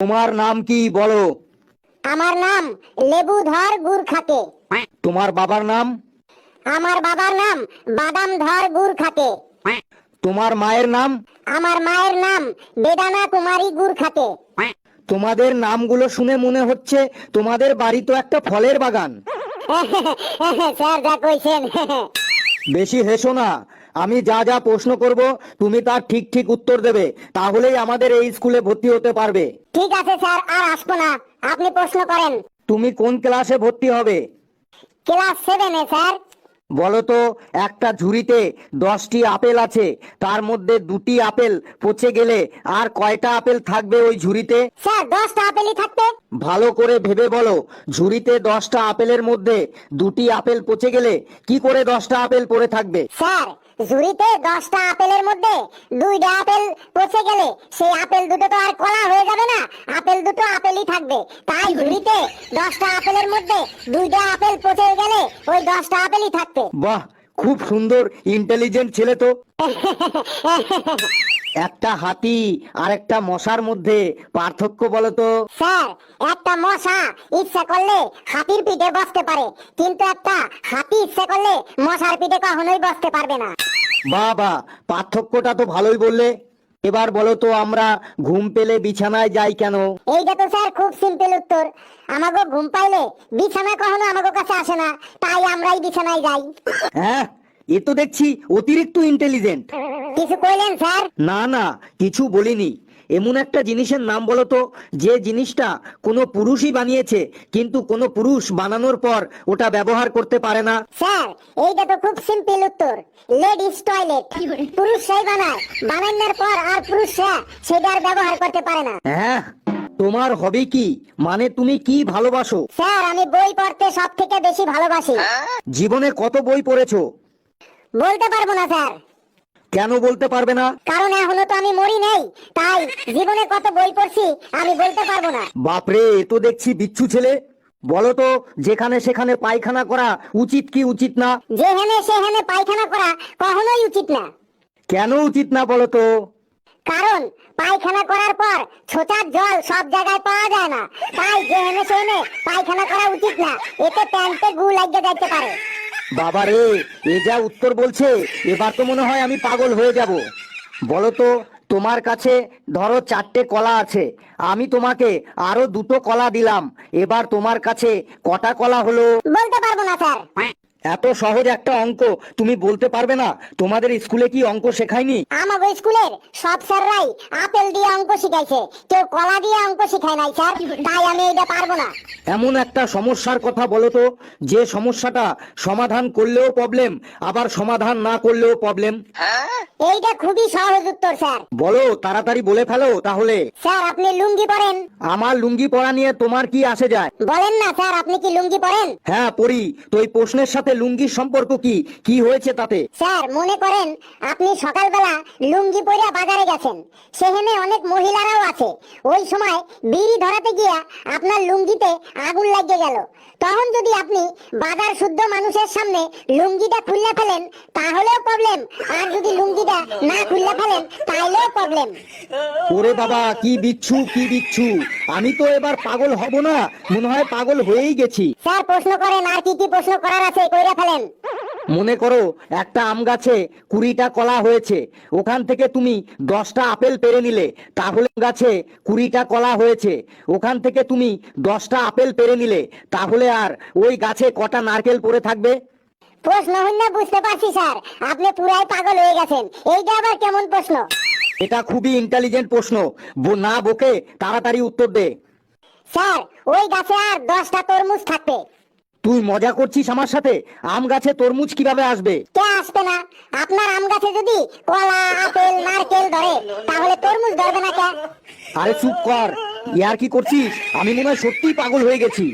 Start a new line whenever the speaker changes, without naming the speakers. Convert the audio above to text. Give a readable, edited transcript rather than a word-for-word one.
তোমার নাম কি বলো?
আমার নাম লেবু ধর গুড় খাতে।
তোমার বাবার নাম?
আমার বাবার নাম বাদাম ধর গুড় খাতে।
তোমার মায়ের নাম?
আমার মায়ের নাম বেদানা কুমারী গুড় খাতে।
তোমাদের নামগুলো শুনে মনে হচ্ছে তোমাদের বাড়ি তো একটা ফলের বাগান।
স্যার যা কইছেন।
বেশি হেসো না। আমি যা যা প্রশ্ন করব তুমি তার ঠিক ঠিক উত্তর দেবে, তাহলেই আমাদের এই স্কুলে ভর্তি হতে পারবে।
ঠিক আছে স্যার, আর আসবো না, আপনি প্রশ্ন করেন।
তুমি কোন ক্লাসে ভর্তি হবে?
ক্লাস 7-এ স্যার।
বলো তো, একটা ঝুড়িতে 10টি আপেল আছে, তার মধ্যে 2টি আপেল পচে গেলে আর কয়টা আপেল থাকবে ওই ঝুড়িতে?
স্যার 10টা আপেলই থাকবে।
ভালো করে ভেবে বলো, ঝুড়িতে 10টা আপেলের মধ্যে 2টি আপেল পচে গেলে কি করে 10টা আপেল পড়ে থাকবে?
স্যার ঝুড়িতে 10টা আপেলের মধ্যে 2টা আপেল পচে গেলে সেই আপেল দুটো তো আর কলা হয়ে যাবে না, আপেল দুটো আপেলই থাকবে। তাই ঝুড়িতে 10টা আপেলের মধ্যে 2টা আপেল পচে গেলে ওই 10টা আপেলই থাকবে।
বাহ, খুব সুন্দর, ইন্টেলিজেন্ট ছেলে তো। একটা হাতি আর একটা মশার মধ্যে পার্থক্য বলো তো?
স্যার একটা মশা ইচ্ছা করলে হাতির পিঠে বসতে পারে, কিন্তু একটা হাতি ইচ্ছা করলে মশার পিঠে কখনোই বসতে পারবে না।
বাবা, পার্থক্যটা তো ভালোই বললে। এবার বলো তো, আমরা ঘুম পেলে বিছানায় যাই কেন?
এইটা তো স্যার খুব সিম্পল উত্তর। আমাগো ঘুম পাইলে বিছানা কখনো আমাগো কাছে আসে না, তাই আমরাই বিছানায় যাই।
হ্যাঁ, এ তো দেখছি অতিরিক্ত ইন্টেলিজেন্ট।
কিছু কইলেন স্যার?
না না, কিছু বলিনি। এমন একটা জিনিসের নাম বলো তো, যে জিনিসটা কোনো পুরুষই বানিয়েছে কিন্তু কোনো পুরুষ বানানোর পর ওটা ব্যবহার করতে পারে না।
স্যার এইটা তো খুব সিম্পল উত্তর, লেডিস টয়লেট। পুরুষরাই বানায়, বানানোর পর আর পুরুষরা সেটা আর ব্যবহার করতে পারে না।
হ্যাঁ, তোমার হবি কি, মানে তুমি কি ভালোবাসো?
স্যার আমি বই পড়তে সব থেকে বেশি ভালোবাসি।
জীবনে কত বই পড়েছো?
বলতে পারবো না স্যার।
কেন বলতে পারবে না?
কারণ এখনো তো আমি মরি নেই, তাই জীবনে কত বই পড়ছি আমি বলতে পারবো না।
বাপরে, এ তো দেখছি বিচ্ছু ছেলে। বলো তো, যেখানে সেখানে পায়খানা করা উচিত কি উচিত না?
যেখানে সেখানে পায়খানা করা কখনোই উচিত না।
কেন উচিত না বলো তো?
কারণ পায়খানা করার পর ছোটার জল সব জায়গায় পাওয়া যায় না, তাই যেখানে সেখানে পায়খানা করা উচিত না, এতে প্যান্টে গু লাগিয়ে যাইতে পারে।
বাবা রে, এ যা উত্তর বলছে, এবার তো মনে হয় আমি পাগল হয়ে যাব। বলো তো, তোমার কাছে ধরো 4টে কলা আছে, আমি তোমাকে আরো 2টো কলা দিলাম, এবার তোমার কাছে কটা কলা হলো?
বলতে পারবো না স্যার।
এত সহজ একটা অঙ্ক তুমি বলতে পারবে না? তোমাদের স্কুলে কি অঙ্ক শেখায়নি?
আমাগো স্কুলের সব স্যাররাই আপেল দিয়ে অঙ্ক শিখাইছে, কেউ কলা দিয়ে অঙ্ক শিখায় নাই স্যার, তাই আমি এটা পারবো না।
এমন একটা সমস্যার কথা বলো তো, যে সমস্যাটা সমাধান করলেও প্রবলেম, আবার সমাধান না করলেও প্রবলেম।
এইটা খুবই সহজ উত্তর স্যার।
বলো, তাড়াতাড়ি বলে ফেলো তাহলে।
স্যার আপনি লুঙ্গি পরেন?
আমার লুঙ্গি পরা নিয়ে তোমার কি আসে যায়?
বলেন না স্যার, আপনি কি লুঙ্গি পরেন?
হ্যাঁ পরি। তো এই প্রশ্নের সাথে লুঙ্গির সম্পর্ক কি? কি হয়েছে তাতে?
স্যার মনে করেন আপনি সকালবেলা লুঙ্গি পরে বাজারে গেছেন, সেখানে অনেক মহিলারাও আছে। ওই সময় বিড়ি ধরাতে গিয়া আপনার লুঙ্গিতে আগুন লাগিয়ে গেল, তখন যদি আপনি বাজার শুদ্ধ মানুষের সামনে লুঙ্গিটা খুললে ফেলেন তাহলেও প্রবলেম, আর যদি লুঙ্গিটা না খুললে ফেলেন তাহলেও প্রবলেম।
ওরে বাবা, কি বিচ্ছু কি বিচ্ছু! আমি তো এবার পাগল হব না, মনে হয় পাগল হয়েই গেছি।
স্যার প্রশ্ন করেন, আর কি কি প্রশ্ন করার আছে কইরা ফেলেন।
মনে করো একটা আম গাছে 20টা কলা হয়েছে, ওখান থেকে তুমি 10টা আপেল পেড়ে নিলে, তাহলে গাছে 20টা কলা হয়েছে, ওখান থেকে তুমি 10টা আপেল পেড়ে নিলে, তাহলে আর ওই গাছে কটা নারকেল পড়ে থাকবে?
প্রশ্ন হইনা বুঝতে পারছি স্যার, আপনি পুরাই পাগল হয়ে গেছেন। এইটা আবার কেমন প্রশ্ন?
এটা খুবই ইন্টেলিজেন্ট প্রশ্ন, না বকে তাড়াতাড়ি উত্তর দে।
স্যার ওই গাছে আর 10টা তরমুজ থাকবে।
তুই মজা করছিস আমার সাথে? আম গাছে তরমুজ কিভাবে আসবে?
কে আসবে না? আপনার আম গাছে যদি কলা আপেল নারকেল ধরে তাহলে তরমুজ ধরবে না কে?
আরে চুপ কর, ইয়ার কি করছিস? আমি মনে হয় সত্যিই পাগল হয়ে গেছি।